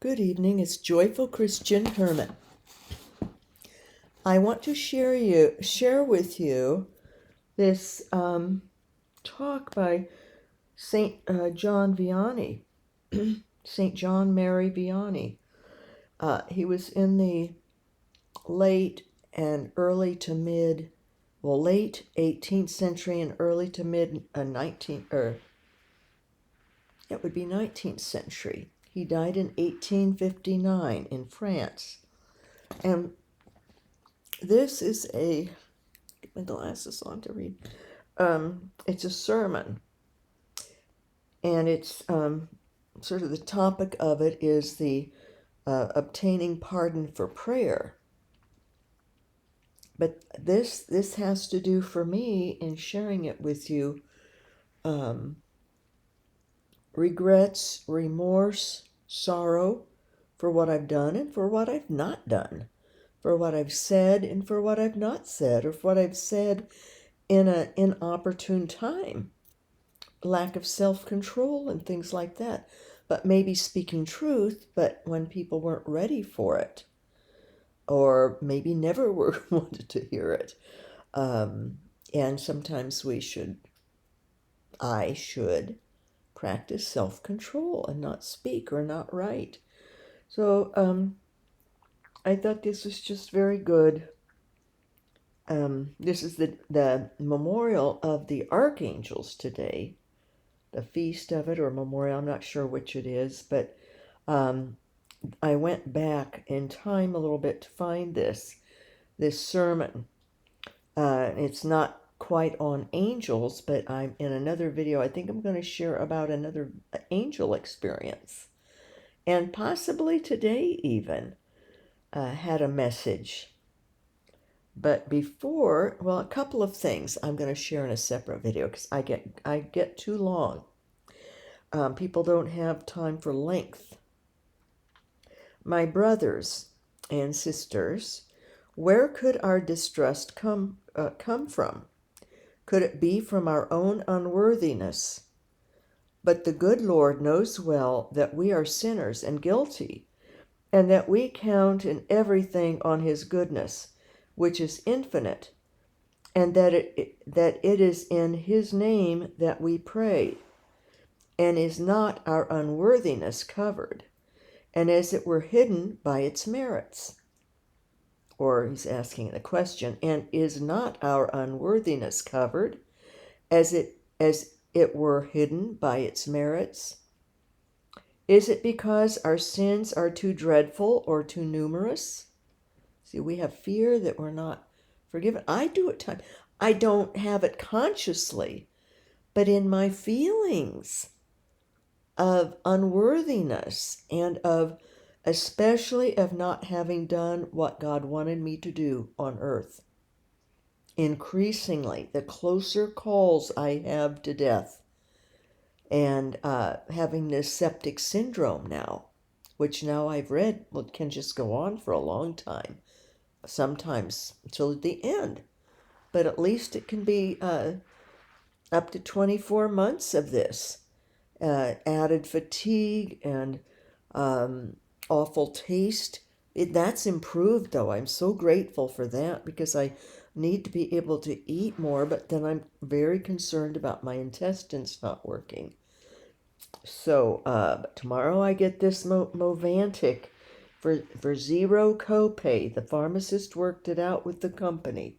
Good evening, it's Joyful Christian Hermit. I want to share with you this talk by Saint John Vianney, Saint John Marie Vianney. He was in the late 18th century and early to mid 19th century. He died in 1859 in France. And this is get my glasses on to read. It's a sermon. And it's sort of the topic of it is the obtaining pardon for prayer. But this has to do for me in sharing it with you. Regrets, remorse, sorrow for what I've done and for what I've not done, for what I've said and for what I've not said, or for what I've said in an inopportune time, lack of self-control and things like that. But maybe speaking truth, but when people weren't ready for it, or maybe never wanted to hear it. And sometimes I should practice self-control and not speak or not write. So I thought this was just very good. This is the memorial of the Archangels today, the feast of it or memorial, I'm not sure which it is, but I went back in time a little bit to find this sermon. It's not quite on angels, but I'm in another video. I think I'm going to share about another angel experience, and possibly today even had a message. But before, well, a couple of things I'm going to share in a separate video because I get too long. People don't have time for length. My brothers and sisters, where could our distrust come from? Could it be from our own unworthiness? But the good Lord knows well that we are sinners and guilty, and that we count in everything on his goodness, which is infinite, and that it is in his name that we pray, and is not our unworthiness covered, and as it were hidden by its merits. Or he's asking the question, and is not our unworthiness covered, as it were hidden by its merits? Is it because our sins are too dreadful or too numerous? See, we have fear that we're not forgiven. I do at times. I don't have it consciously, but in my feelings of unworthiness and especially of not having done what God wanted me to do on earth. Increasingly, the closer calls I have to death, and having this septic syndrome now, which now I've read can just go on for a long time, sometimes until the end. But at least it can be up to 24 months of this. Added fatigue and awful taste. That's improved, though. I'm so grateful for that because I need to be able to eat more, but then I'm very concerned about my intestines not working. So tomorrow I get this Movantic for zero copay. The pharmacist worked it out with the company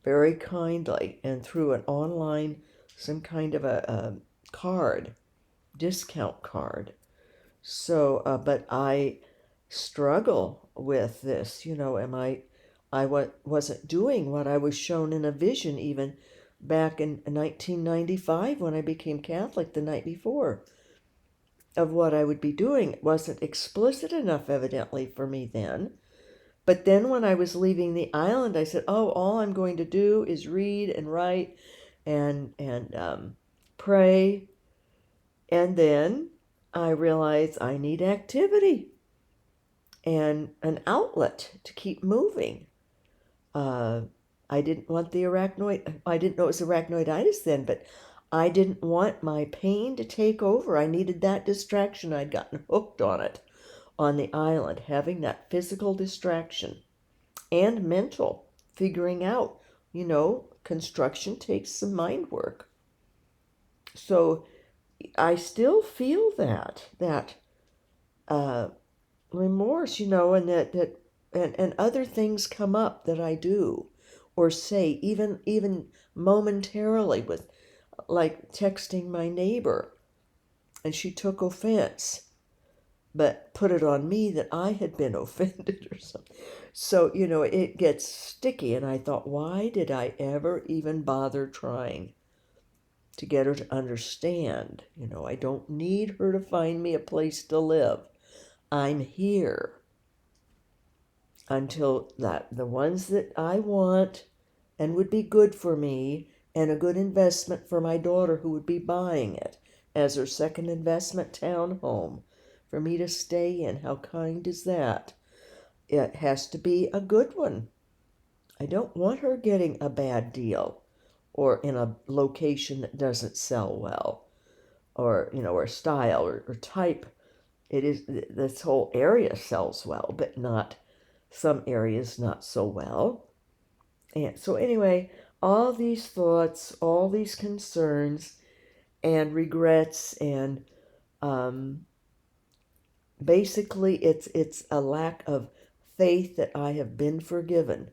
very kindly and through an online, some kind of a card, discount card. So, but I struggle with this, I wasn't doing what I was shown in a vision even back in 1995 when I became Catholic the night before, of what I would be doing. It wasn't explicit enough, evidently, for me then. But then when I was leaving the island, I said, all I'm going to do is read and write and pray. And then I realized I need activity and an outlet to keep moving. I didn't want the I didn't know it was arachnoiditis then, but I didn't want my pain to take over. I needed that distraction. I'd gotten hooked on it on the island, having that physical distraction and mental, figuring out, construction takes some mind work. So I still feel that remorse, and and other things come up that I do or say, even momentarily, with like texting my neighbor, and she took offense, but put it on me that I had been offended or something. So, it gets sticky, and I thought, why did I ever even bother trying to get her to understand? I don't need her to find me a place to live. I'm here until the ones that I want and would be good for me and a good investment for my daughter who would be buying it as her second investment townhome for me to stay in. How kind is that? It has to be a good one. I don't want her getting a bad deal or in a location that doesn't sell well, or style or type. It is, this whole area sells well, but not some areas not so well. And so anyway, all these thoughts, all these concerns and regrets, and basically it's a lack of faith that I have been forgiven.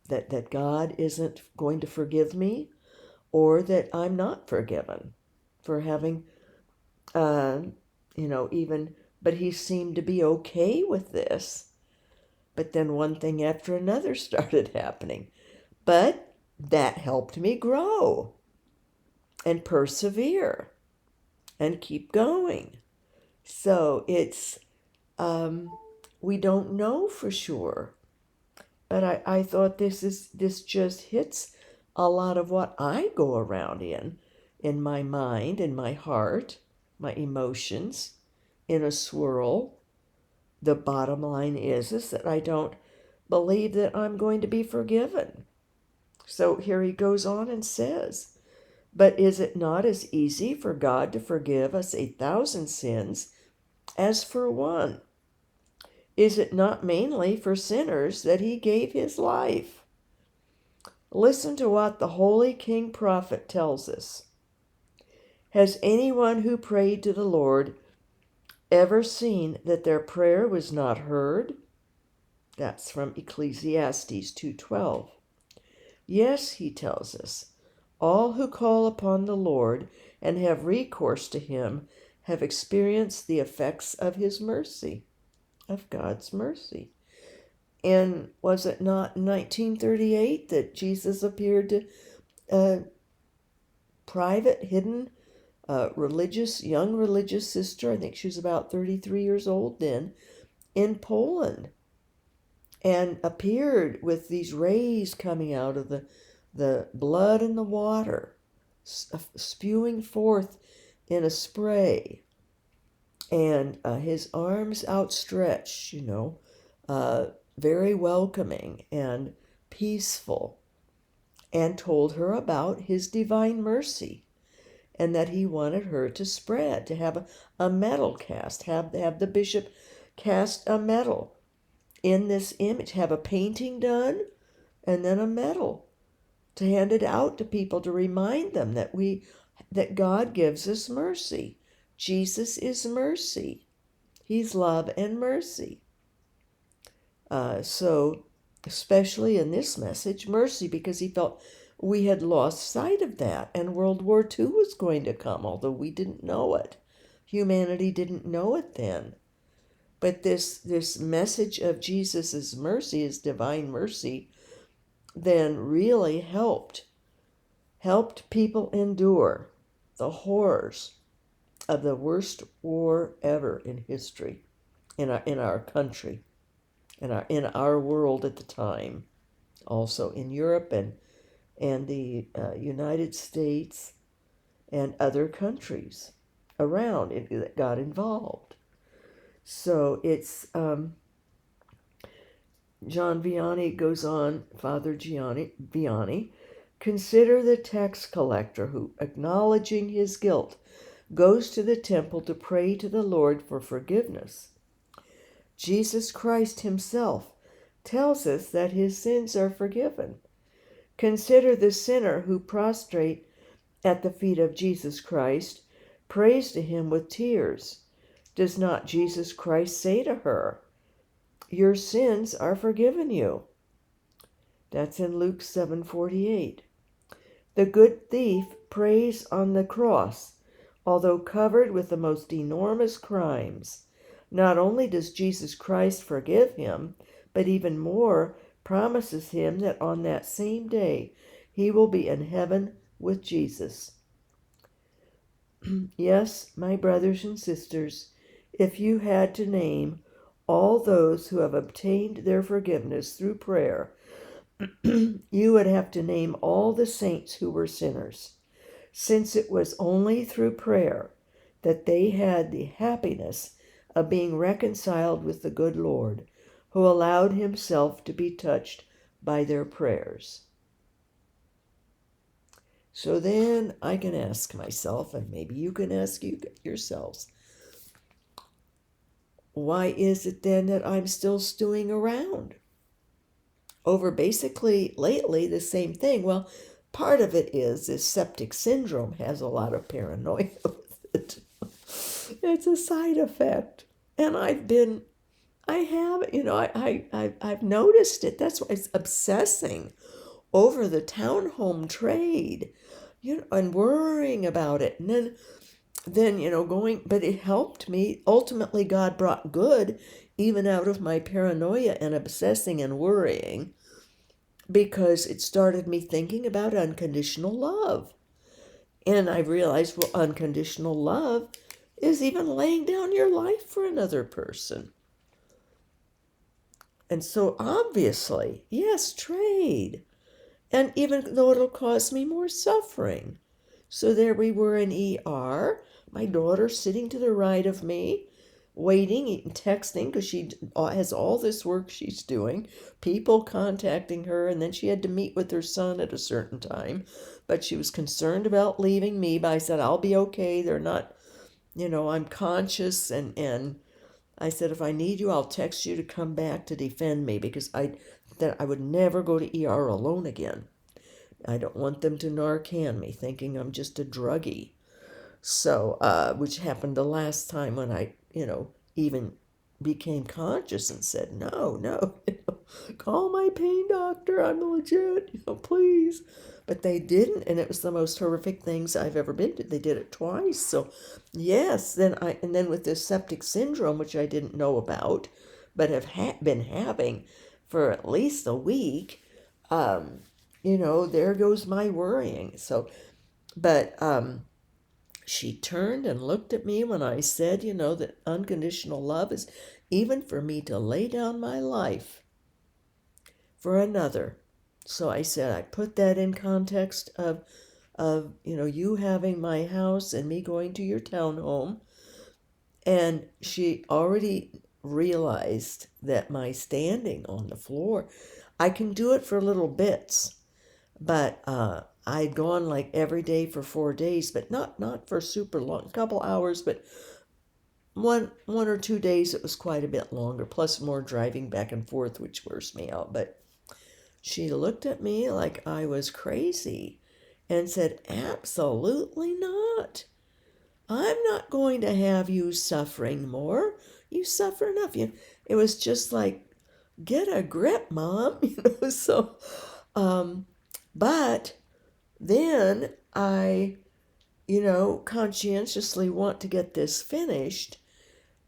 That God isn't going to forgive me, or that I'm not forgiven for having, even, but he seemed to be okay with this. But then one thing after another started happening. But that helped me grow and persevere and keep going. So it's, we don't know for sure. But I thought this just hits a lot of what I go around in my mind, in my heart, my emotions, in a swirl. The bottom line is that I don't believe that I'm going to be forgiven. So here he goes on and says, but is it not as easy for God to forgive us 1,000 sins as for one? Is it not mainly for sinners that he gave his life? Listen to what the holy King Prophet tells us. Has anyone who prayed to the Lord ever seen that their prayer was not heard? That's from Ecclesiastes 2:12. Yes, he tells us, all who call upon the Lord and have recourse to him have experienced the effects of his mercy, of God's mercy. And was it not in 1938 that Jesus appeared to a private, hidden, young religious sister? I think she was about 33 years old then, in Poland, and appeared with these rays coming out of the blood and the water, spewing forth in a spray, and his arms outstretched, very welcoming and peaceful, and told her about his divine mercy, and that he wanted her to spread, to have a medal cast, have the bishop cast a medal in this image, have a painting done, and then a medal to hand it out to people to remind them that God gives us mercy. Jesus is mercy. He's love and mercy. So especially in this message, mercy, because he felt we had lost sight of that, and World War II was going to come, although we didn't know it. Humanity didn't know it then. But this message of Jesus' mercy, his divine mercy, then really helped people endure the horrors of the worst war ever in history, in our country, in our world at the time, also in Europe and the United States and other countries around it that got involved. So it's John Vianney goes on, Father Vianney, consider the tax collector who, acknowledging his guilt, goes to the temple to pray to the Lord for forgiveness. Jesus Christ himself tells us that his sins are forgiven. Consider the sinner who prostrate at the feet of Jesus Christ, prays to him with tears. Does not Jesus Christ say to her, "Your sins are forgiven you"? That's in Luke 7:48. The good thief prays on the cross, although covered with the most enormous crimes. Not only does Jesus Christ forgive him, but even more, promises him that on that same day he will be in heaven with Jesus. Yes, my brothers and sisters, if you had to name all those who have obtained their forgiveness through prayer, you would have to name all the saints who were sinners, since it was only through prayer that they had the happiness of being reconciled with the good Lord, who allowed himself to be touched by their prayers. So then I can ask myself, and maybe you can ask yourselves, why is it then that I'm still stewing around over basically lately the same thing? Well, part of it is this septic syndrome has a lot of paranoia with it. It's a side effect. And I've noticed it. That's why it's obsessing over the townhome trade, and worrying about it. And then going, but it helped me. Ultimately, God brought good even out of my paranoia and obsessing and worrying, because it started me thinking about unconditional love. And I realized, well, unconditional love is even laying down your life for another person. And so obviously, yes, trade. And even though it'll cause me more suffering. So there we were in ER, my daughter sitting to the right of me, waiting, texting, because she has all this work she's doing, people contacting her, and then she had to meet with her son at a certain time. But she was concerned about leaving me, but I said, I'll be okay. They're not, I'm conscious, and I said, if I need you, I'll text you to come back to defend me, because I would never go to ER alone again. I don't want them to Narcan me, thinking I'm just a druggie. So, which happened the last time when I, even became conscious and said, no, call my pain doctor. I'm legit, please. But they didn't, and it was the most horrific things I've ever been to. They did it twice. So, yes, and then with this septic syndrome, which I didn't know about, but have been having for at least a week, there goes my worrying. So, but she turned and looked at me when I said, that unconditional love is even for me to lay down my life for another. So I said, I put that in context of you having my house and me going to your townhome. And she already realized that my standing on the floor, I can do it for little bits, but I'd gone like every day for 4 days, but not for super long, a couple hours, but one or 2 days it was quite a bit longer, plus more driving back and forth, which wears me out. But she looked at me like I was crazy and said, absolutely not. I'm not going to have you suffering more. You suffer enough. It was just like, get a grip, Mom. So, but then I, conscientiously want to get this finished,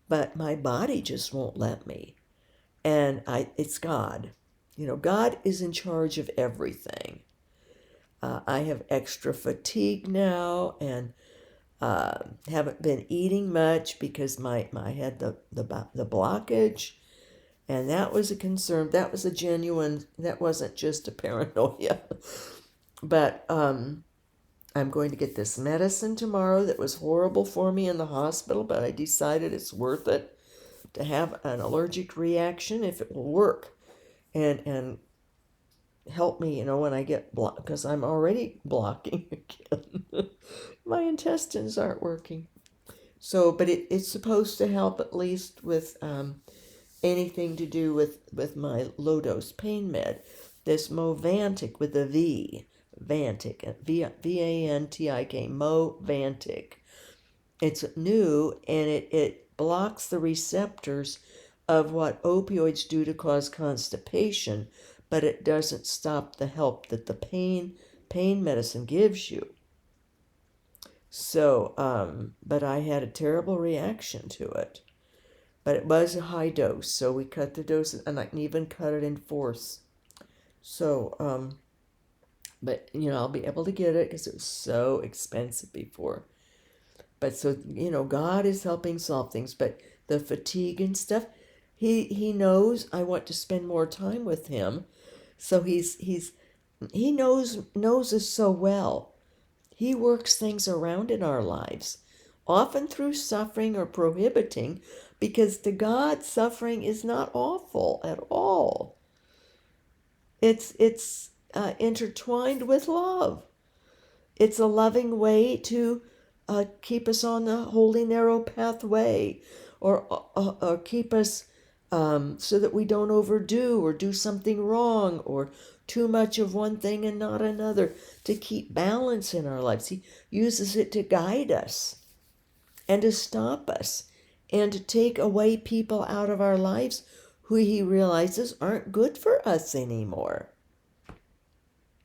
but my body just won't let me. And it's God. God is in charge of everything. I have extra fatigue now, and haven't been eating much because I had the blockage, and that was a concern. That was a genuine. That wasn't just a paranoia. But I'm going to get this medicine tomorrow that was horrible for me in the hospital, but I decided it's worth it to have an allergic reaction if it will work. And help me, when I get blocked, because I'm already blocking again. My intestines aren't working. So, but it's supposed to help at least with anything to do with my low dose pain med. This Movantik with a V, Vantik, Vantik, Movantik. It's new, and it blocks the receptors of what opioids do to cause constipation, but it doesn't stop the help that the pain medicine gives you. So, but I had a terrible reaction to it. But it was a high dose, so we cut the dose, and I can even cut it in fourths. So, but I'll be able to get it because it was so expensive before. But so God is helping solve things. But the fatigue and stuff, he knows I want to spend more time with him, so he knows us so well. He works things around in our lives, often through suffering or prohibiting, because to God, suffering is not awful at all. It's intertwined with love. It's a loving way to keep us on the holy narrow pathway, or keep us so that we don't overdo or do something wrong or too much of one thing and not another, to keep balance in our lives. He uses it to guide us and to stop us and to take away people out of our lives who he realizes aren't good for us anymore.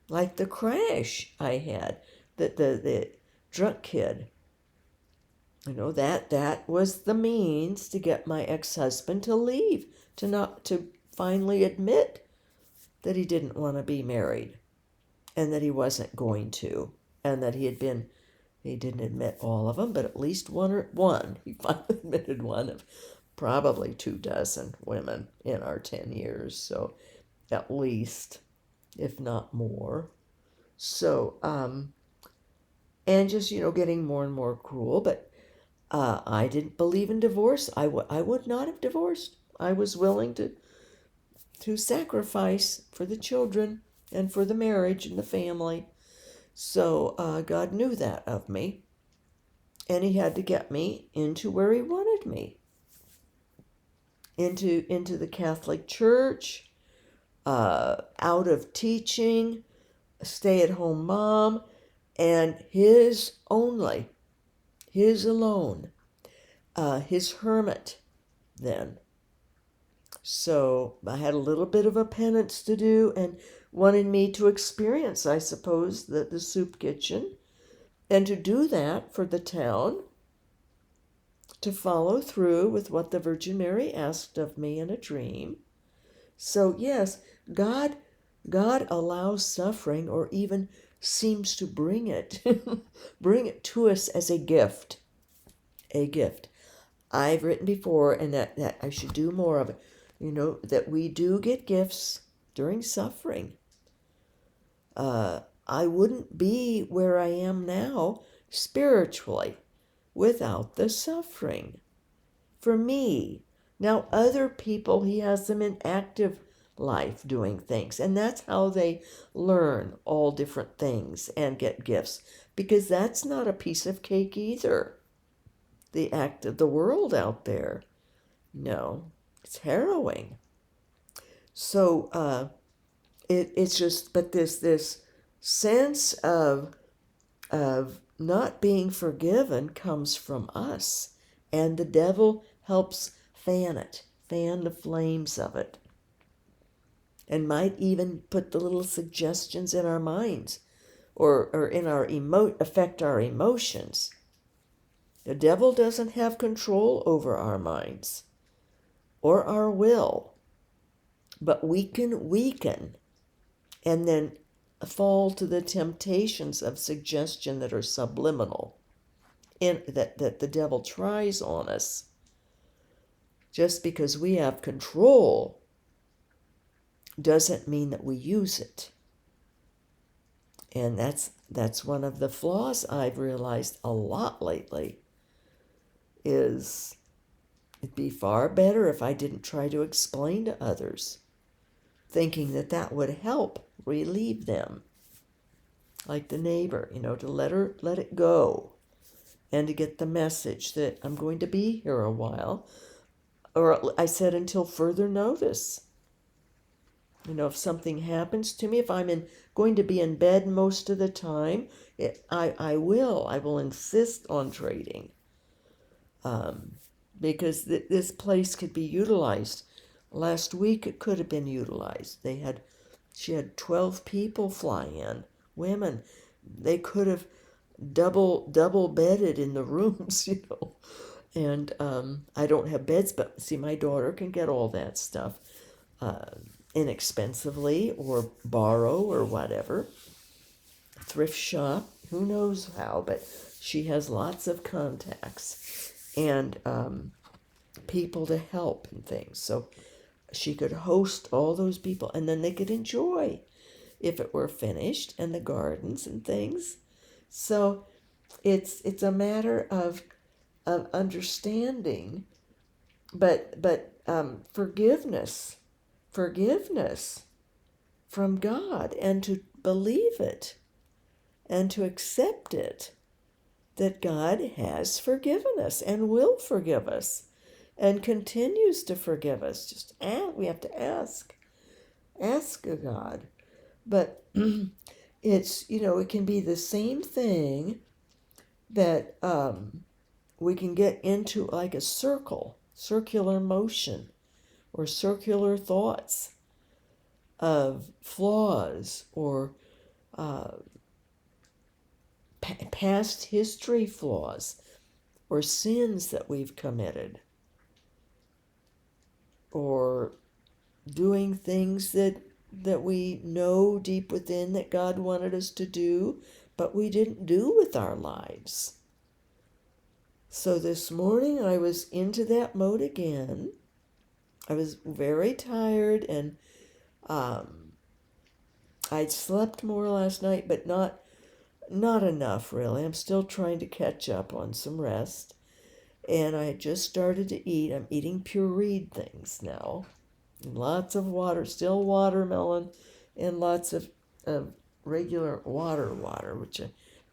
Like the crash I had, the drunk kid. That was the means to get my ex-husband to leave, to finally admit that he didn't want to be married, and that he wasn't going to, and that he didn't admit all of them, but at least one. He finally admitted one of probably 24 women in our 10 years, so at least, if not more. So, and just, getting more and more cruel, but I didn't believe in divorce. I would not have divorced. I was willing to sacrifice for the children and for the marriage and the family. So God knew that of me, and he had to get me into where he wanted me, into the Catholic Church, out of teaching, a stay-at-home mom, and his only, his alone, his hermit then. So I had a little bit of a penance to do, and wanted me to experience, I suppose, the soup kitchen, and to do that for the town, to follow through with what the Virgin Mary asked of me in a dream. So yes, God allows suffering, or even seems to bring it bring it to us as a gift. I've written before, and that I should do more of it, that we do get gifts during suffering. I wouldn't be where I am now spiritually without the suffering. For me, now other people, he has them in active life doing things, and that's how they learn all different things and get gifts, because that's not a piece of cake either. The act of the world out there, no, it's harrowing. So it's just, but this sense of not being forgiven comes from us, and the devil helps fan the flames of it, and might even put the little suggestions in our minds, or in our affect our emotions. The devil doesn't have control over our minds or our will, but we can weaken and then fall to the temptations of suggestion that are subliminal, and that the devil tries on us. Just because we have control doesn't mean that we use it. And that's one of the flaws I've realized a lot lately, is it'd be far better if I didn't try to explain to others thinking that that would help relieve them. Like the neighbor, to let it go, and to get the message that I'm going to be here a while. Or I said until further notice. If something happens to me, if going to be in bed most of the time, I will insist on trading. Because this place could be utilized. Last week it could have been utilized. She had 12 people fly in, women. They could have double bedded in the rooms, And I don't have beds, but see, my daughter can get all that stuff inexpensively, or borrow, or whatever. Thrift shop, who knows how, but she has lots of contacts and people to help and things. So she could host all those people, and then they could enjoy if it were finished, and the gardens and things. So it's a matter of understanding, but forgiveness from God, and to believe it and to accept it, that God has forgiven us and will forgive us and continues to forgive us. We have to ask God. But it's, it can be the same thing that we can get into, like a circular motion, or circular thoughts of flaws, or past history flaws, or sins that we've committed, or doing things that we know deep within that God wanted us to do, but we didn't do with our lives. So this morning I was into that mode again. I was very tired, and I'd slept more last night, but not enough, really. I'm still trying to catch up on some rest. And I had just started to eat. I'm eating pureed things now. And lots of water, still watermelon, and lots of regular water, which I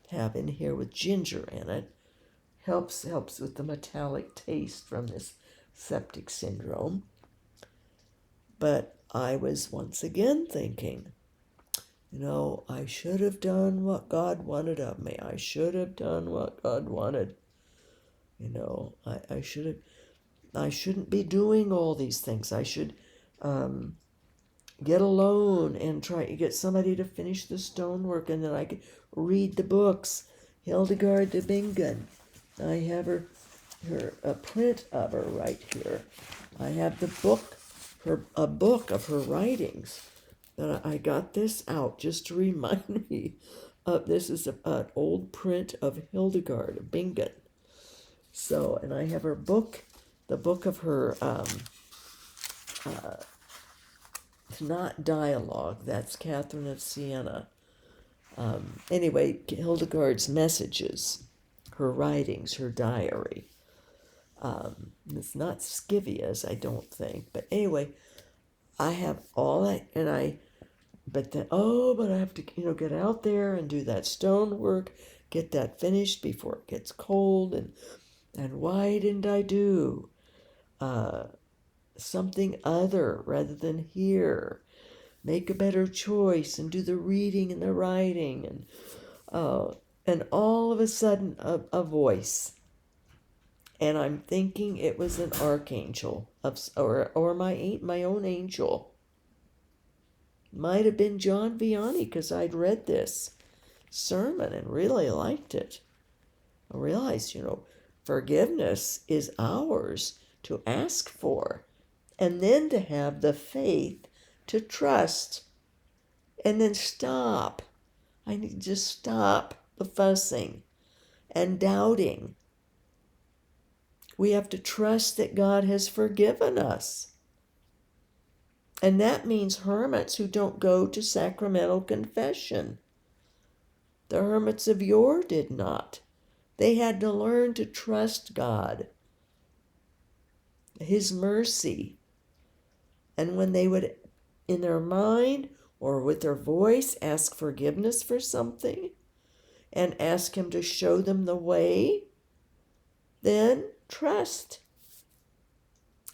have in here with ginger in it. Helps with the metallic taste from this septic syndrome. But I was once again thinking, I should have done what God wanted of me. I should have done what God wanted. I shouldn't be doing all these things. I should get alone and try to get somebody to finish the stonework, and then I could read the books. Hildegard de Bingen. I have a print of her right here. I have the book, a book of her writings. And I got this out just to remind me. This is an old print of Hildegard of Bingen. So, and I have her book, the book of her, it's not dialogue, that's Catherine of Siena. Anyway, Hildegard's messages, her writings, her diary. It's not Scivia's, I don't think. But anyway, I have all that, but I have to, get out there and do that stonework, get that finished before it gets cold, and why didn't I do something other rather than here? Make a better choice and do the reading and the writing, and all of a sudden a voice, and I'm thinking it was an archangel or my own angel. Might have been John Vianney, because I'd read this sermon and really liked it. I realized, forgiveness is ours to ask for, and then to have the faith to trust, and then stop. I need to just stop the fussing and doubting. We have to trust that God has forgiven us. And that means hermits who don't go to sacramental confession. The hermits of yore did not. They had to learn to trust God, His mercy. And when they would in their mind or with their voice ask forgiveness for something and ask him to show them the way, then trust.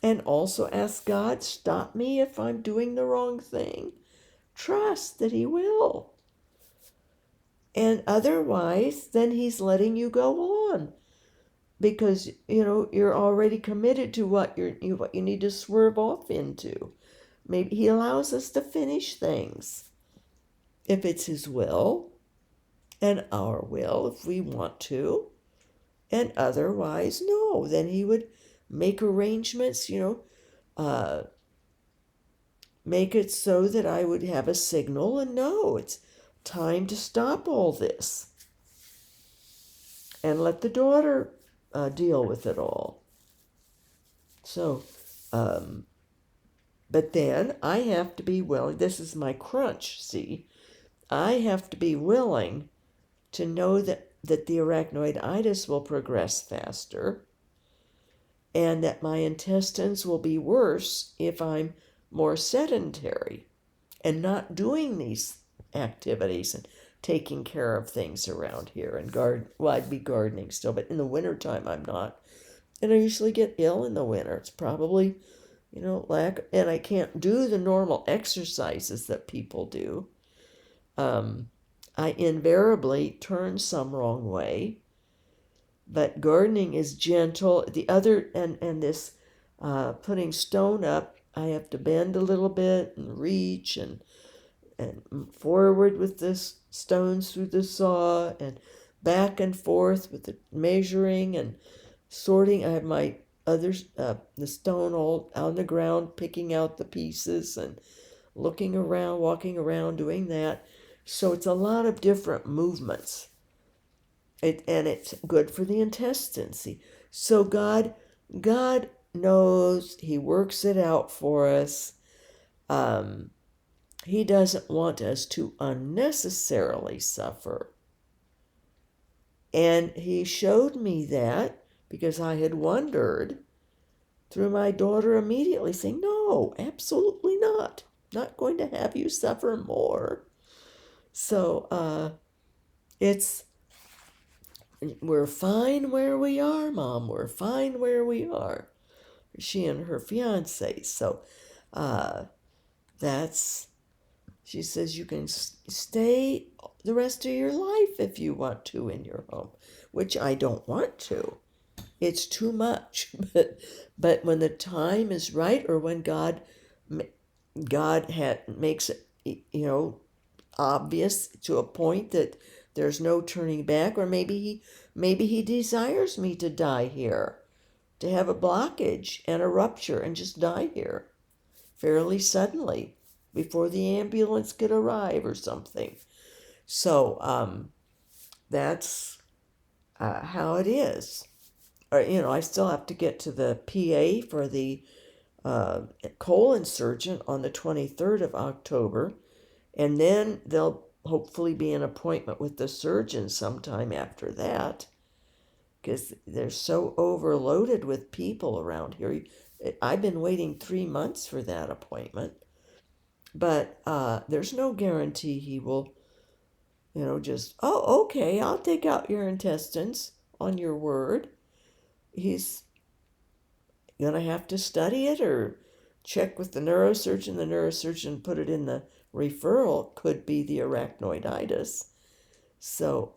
And also ask God, stop me if I'm doing the wrong thing. Trust that he will. And otherwise, then he's letting you go on because, you're already committed to what you need to swerve off into. Maybe he allows us to finish things if it's his will and our will if we want to. And otherwise, no. Then he would make arrangements, make it so that I would have a signal and know it's time to stop all this and let the daughter deal with it all. So, but then I have to be willing. This is my crunch, see. I have to be willing to know that the arachnoiditis will progress faster and that my intestines will be worse if I'm more sedentary and not doing these activities and taking care of things around here and I'd be gardening still, but in the wintertime I'm not. And I usually get ill in the winter. It's probably, lack, and I can't do the normal exercises that people do. I invariably turn some wrong way, but gardening is gentle. The other, and this putting stone up, I have to bend a little bit and reach and forward with the stones through the saw and back and forth with the measuring and sorting. I have my others, the stone all on the ground, picking out the pieces and looking around, walking around, doing that. So it's a lot of different movements. And it's good for the intestines. See? So God knows. He works it out for us. He doesn't want us to unnecessarily suffer. And he showed me that because I had wondered through my daughter immediately saying, no, absolutely not. Not going to have you suffer more. So we're fine where we are, Mom. We're fine where we are. She and her fiance. So she says you can stay the rest of your life if you want to in your home, which I don't want to. It's too much. But when the time is right, or when God makes it, obvious to a point that there's no turning back, or maybe he desires me to die here, to have a blockage and a rupture and just die here fairly suddenly before the ambulance could arrive or something. So that's how it is. Or, I still have to get to the PA for the colon surgeon on the 23rd of October. And then there'll hopefully be an appointment with the surgeon sometime after that, because they're so overloaded with people around here. I've been waiting 3 months for that appointment. But there's no guarantee he will, just, oh, okay, I'll take out your intestines on your word. He's going to have to study it or check with the neurosurgeon. The neurosurgeon put it in the referral, could be the arachnoiditis. So,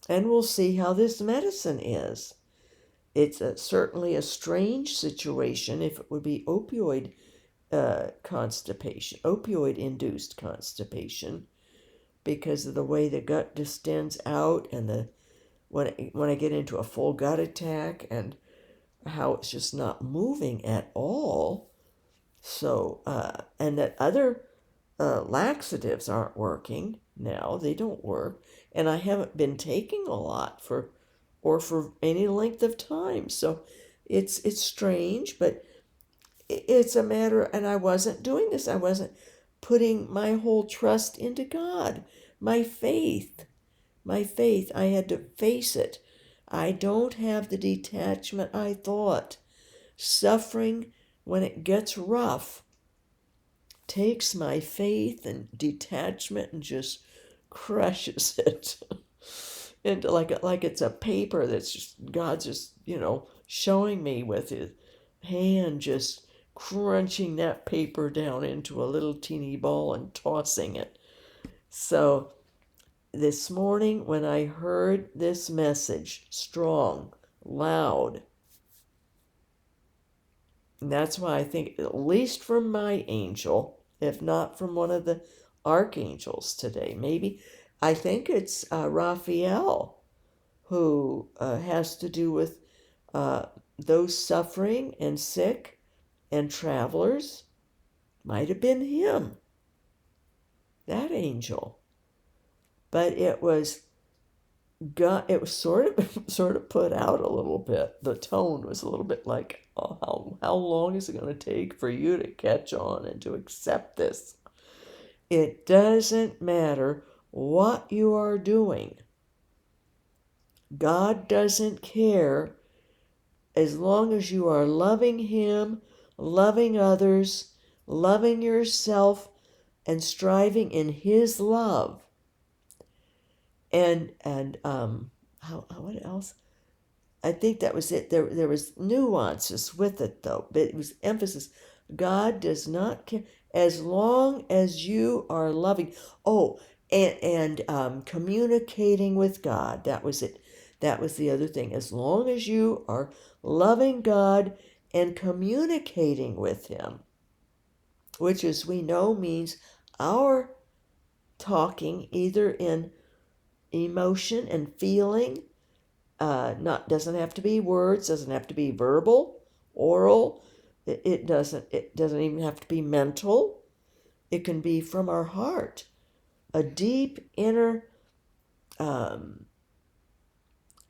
and we'll see how this medicine is. It's certainly a strange situation if it would be opioid constipation, opioid-induced constipation, because of the way the gut distends out and when I get into a full gut attack and how it's just not moving at all. So, and that other laxatives aren't working now. They don't work. And I haven't been taking a lot for any length of time. So it's strange, but it's a matter, and I wasn't doing this. I wasn't putting my whole trust into God. My faith. I had to face it. I don't have the detachment I thought. Suffering, when it gets rough, takes my faith and detachment and just crushes it into like it's a paper that's just God's just showing me with his hand, just crunching that paper down into a little teeny ball and tossing it. So this morning when I heard this message, strong, loud, and that's why I think, at least from my angel, if not from one of the archangels today, maybe, I think it's Raphael, who has to do with those suffering and sick and travelers. Might have been him, that angel. But it was God. It was sort of put out a little bit. The tone was a little bit like, oh, how long is it going to take for you to catch on and to accept this? It doesn't matter what you are doing. God doesn't care as long as you are loving Him, loving others, loving yourself, and striving in His love. And what else? I think that was it. There was nuances with it though, but it was emphasis. God does not care as long as you are loving. Oh, and communicating with God. That was it. That was the other thing. As long as you are loving God and communicating with Him, which, as we know, means our talking either in emotion and feeling. Doesn't have to be words, doesn't have to be verbal, oral. It doesn't even have to be mental. It can be from our heart, a deep inner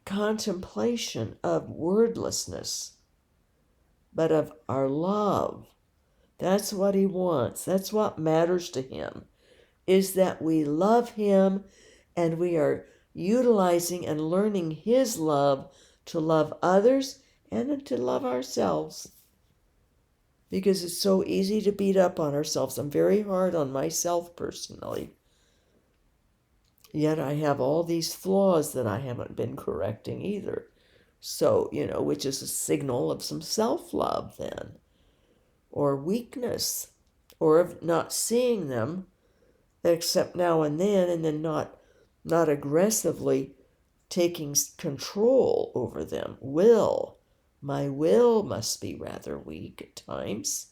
contemplation of wordlessness, but of our love. That's what He wants. That's what matters to Him, is that we love Him and we are utilizing and learning His love to love others and to love ourselves. Because it's so easy to beat up on ourselves. I'm very hard on myself personally. Yet I have all these flaws that I haven't been correcting either. So, which is a signal of some self-love then, or weakness, or of not seeing them except now and then not aggressively taking control over them. My will must be rather weak at times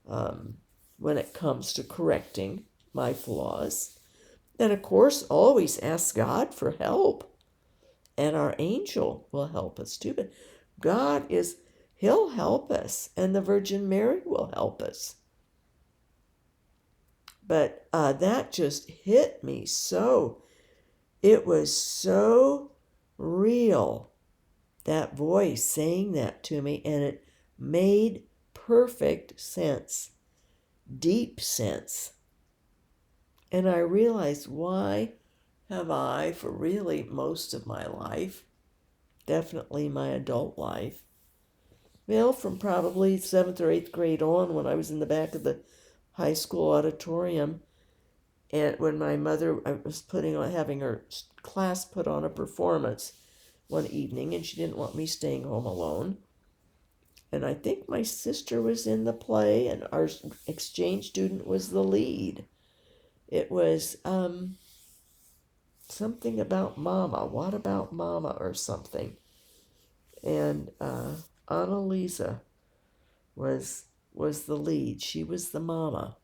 when it comes to correcting my flaws. And of course, always ask God for help. And our angel will help us too. But He'll help us, and the Virgin Mary will help us. But that just hit me so. It was so real, that voice saying that to me, and it made perfect sense, deep sense. And I realized, why have I, for really most of my life, definitely my adult life, well, from probably 7th or 8th grade on, when I was in the back of the high school auditorium, and when my mother was having her class put on a performance one evening, and she didn't want me staying home alone. And I think my sister was in the play, and our exchange student was the lead. It was something about Mama. What about Mama, or something? And Annalisa was the lead. She was the mama,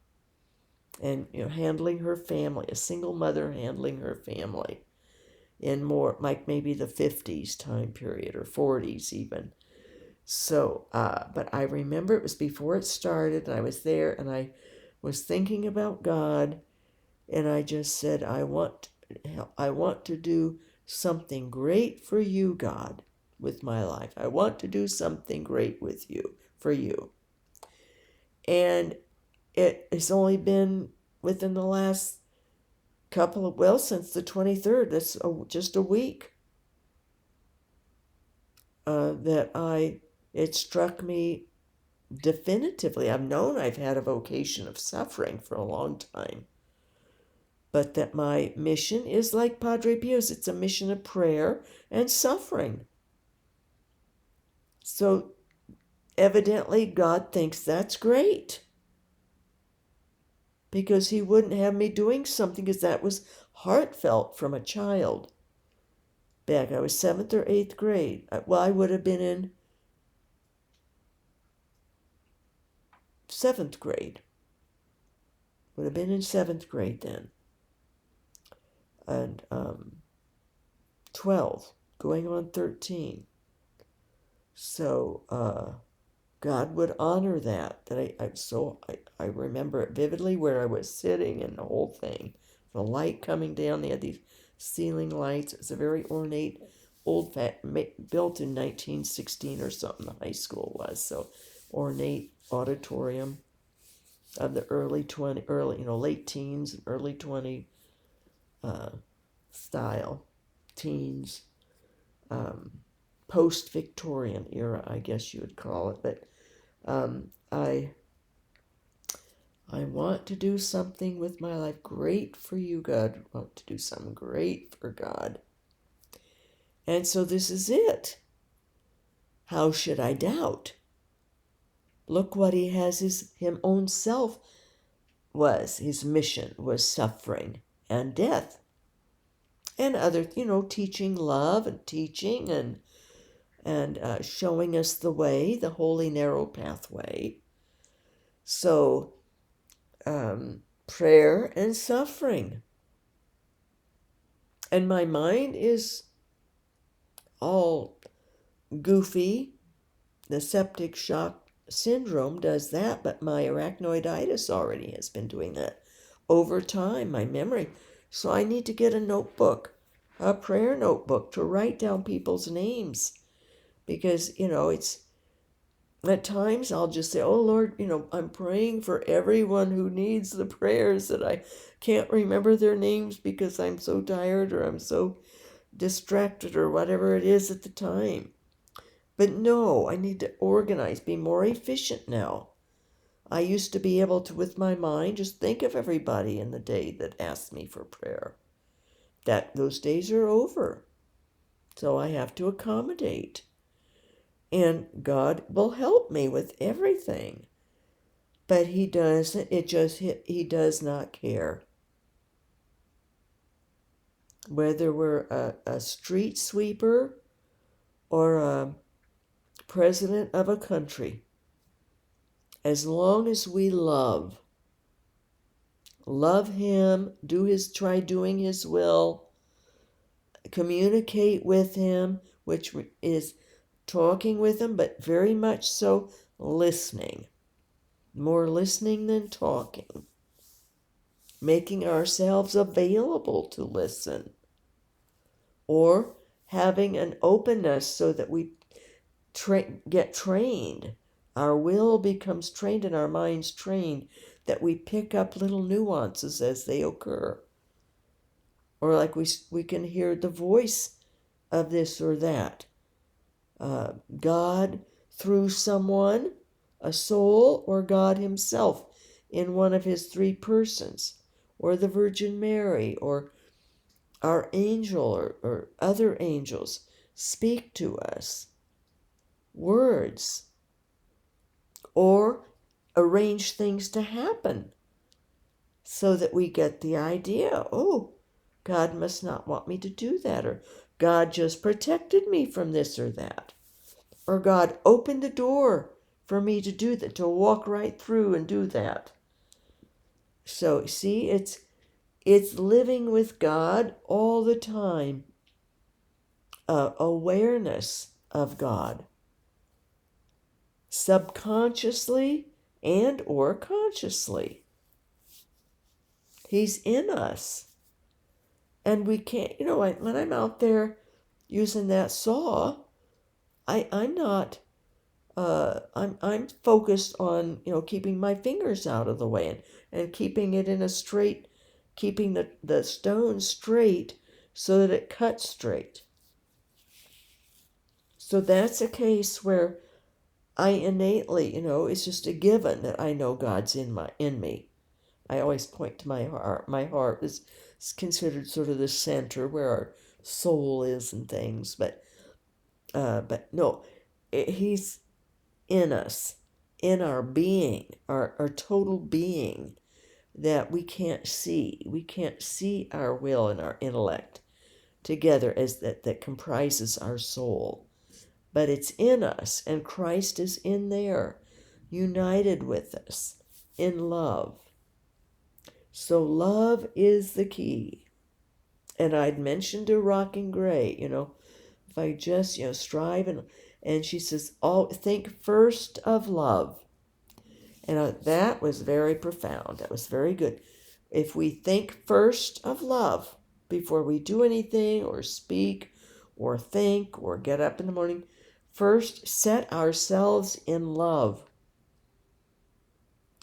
and handling her family, a single mother handling her family in more like maybe the 50s time period, or 40s even. So, but I remember it was before it started, and I was there, and I was thinking about God, and I just said, I want to do something great for you, God, with my life. I want to do something great with you, for you. And it has only been within the last since the 23rd, that's just a week, that it struck me definitively, I've known I've had a vocation of suffering for a long time, but that my mission is like Padre Pio's. It's a mission of prayer and suffering. So evidently God thinks that's great, because he wouldn't have me doing something, because that was heartfelt from a child. Back, I was 7th or 8th grade. Well, I would have been in 7th grade. Would have been in 7th grade then. And 12, going on 13. So God would honor that. I remember it vividly, where I was sitting and the whole thing. The light coming down. They had these ceiling lights. It was a very ornate, built in 1916 or something. The high school was so ornate auditorium of the late teens and early 20 style, teens, post-Victorian era, I guess you would call it. But I want to do something with my life great for you, God. I want to do something great for God. And so this is it. How should I doubt? Look what he has, his own self his mission was suffering and death. And other, teaching love and teaching and showing us the way, the holy narrow pathway. So, prayer and suffering. And my mind is all goofy. The septic shock syndrome does that, but my arachnoiditis already has been doing that over time, my memory. So I need to get a notebook, a prayer notebook, to write down people's names. Because, it's, at times I'll just say, oh Lord, I'm praying for everyone who needs the prayers, that I can't remember their names because I'm so tired or I'm so distracted or whatever it is at the time. But no, I need to organize, be more efficient now. I used to be able to, with my mind, just think of everybody in the day that asked me for prayer. Those days are over. So I have to accommodate. And God will help me with everything. But he doesn't, he does not care. Whether we're a street sweeper or a president of a country, as long as we love him, try doing his will, communicate with him, which is talking with him, but very much so listening. More listening than talking. Making ourselves available to listen. Or having an openness so that we get trained. Our will becomes trained and our mind's trained, that we pick up little nuances as they occur. Or like we can hear the voice of this or that. God through someone, a soul, or God himself in one of his three persons, or the Virgin Mary, or our angel, or other angels speak to us. Words. Or arrange things to happen so that we get the idea, oh, God must not want me to do that, or God just protected me from this or that, or God opened the door for me to do that, to walk right through and do that. So see, it's living with God all the time, awareness of God, subconsciously and or consciously. He's in us. And we can't, when I'm out there using that saw, I'm not, I'm focused on, keeping my fingers out of the way and keeping it in a straight, keeping the stone straight so that it cuts straight. So that's a case where I innately, it's just a given that I know God's in me. I always point to my heart. My heart is considered sort of the center where our soul is and things, but no, He's in us, in our being, our total being that we can't see. We can't see our will and our intellect together as that comprises our soul. But it's in us, and Christ is in there, united with us in love. So love is the key. And I'd mentioned to Rocking Gray, if I just, strive and she says, oh, think first of love. And that was very profound. That was very good. If we think first of love before we do anything or speak or think or get up in the morning, first set ourselves in love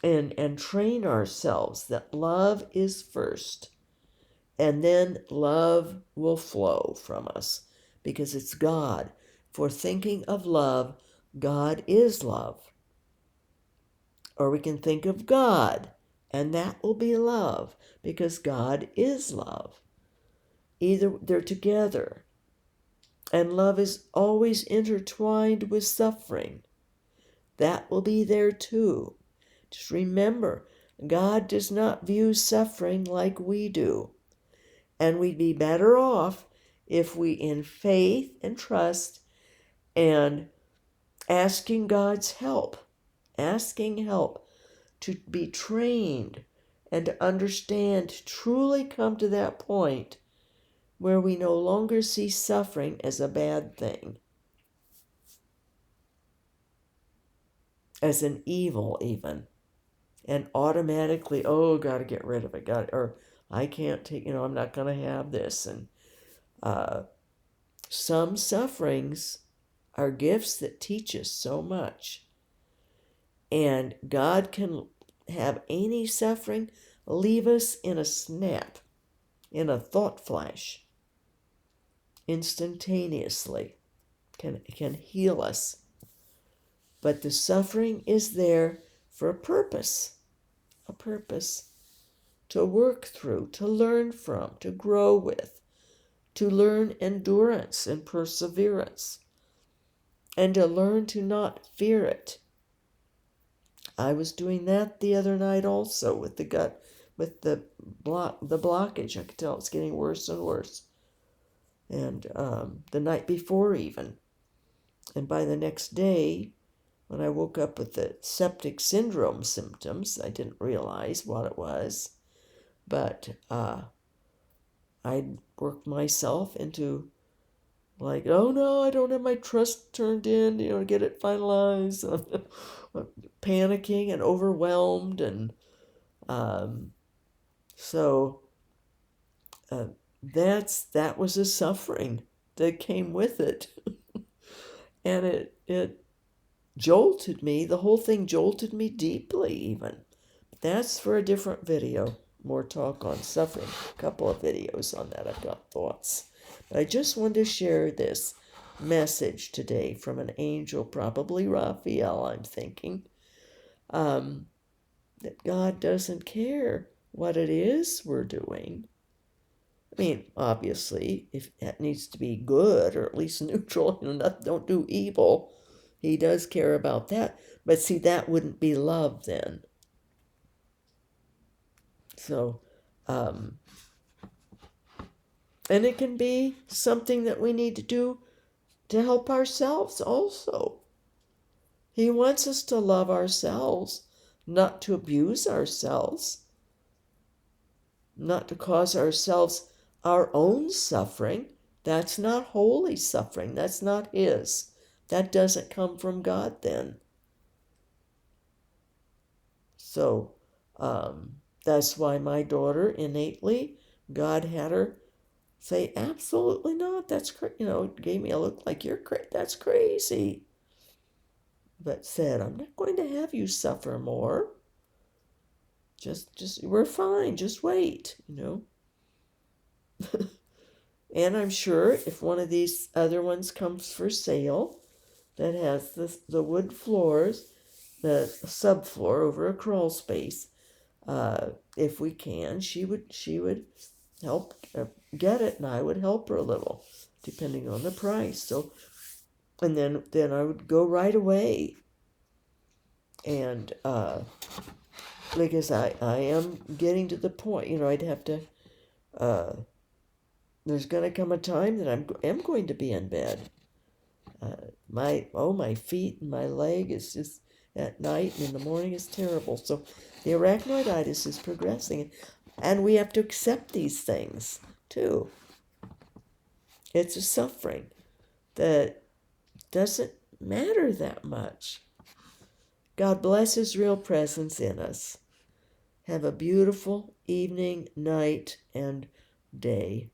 and train ourselves that love is first. And then love will flow from us because it's God. For thinking of love, God is love. Or we can think of God, and that will be love because God is love. Either they're together. And love is always intertwined with suffering. That will be there too. Just remember, God does not view suffering like we do. And we'd be better off if we, in faith and trust and asking God's help, to be trained and to understand, to truly come to that point where we no longer see suffering as a bad thing, as an evil even, and automatically, oh, got to get rid of it, or I can't take, I'm not going to have this. And some sufferings are gifts that teach us so much. And God can have any suffering leave us in a snap, in a thought flash, instantaneously, can heal us. But the suffering is there for a purpose to work through, to learn from, to grow with, to learn endurance and perseverance, and to learn to not fear it. I was doing that the other night also with the gut, with the blockage. I could tell it's getting worse and worse. And the night before even. And by the next day, when I woke up with the septic syndrome symptoms, I didn't realize what it was. But I'd worked myself into like, oh no, I don't have my trust turned in, to get it finalized. Panicking and overwhelmed. And so that was a suffering that came with it. And it jolted me. The whole thing jolted me deeply even. That's for a different video. More talk on suffering. A couple of videos on that. I've got thoughts. But I just wanted to share this message today from an angel, probably Raphael, I'm thinking, that God doesn't care what it is we're doing. I mean, obviously, if that needs to be good or at least neutral, don't do evil, He does care about that. But see, that wouldn't be love then. So, and it can be something that we need to do to help ourselves also. He wants us to love ourselves, not to abuse ourselves, not to cause ourselves our own suffering. That's not holy suffering. That's not His. That doesn't come from God then. So that's why my daughter innately, God had her say, absolutely not. That's gave me a look like that's crazy. But said, I'm not going to have you suffer more. Just we're fine. Just wait, And I'm sure if one of these other ones comes for sale, that has the wood floors, the subfloor over a crawl space. If we can, she would help get it, and I would help her a little, depending on the price. So, and then I would go right away, and because I am getting to the point, I'd have to. There's going to come a time that am going to be in bed. My feet and my leg is just at night, and in the morning is terrible. So the arachnoiditis is progressing, and we have to accept these things too. It's a suffering that doesn't matter that much. God bless His real presence in us. Have a beautiful evening, night, and day.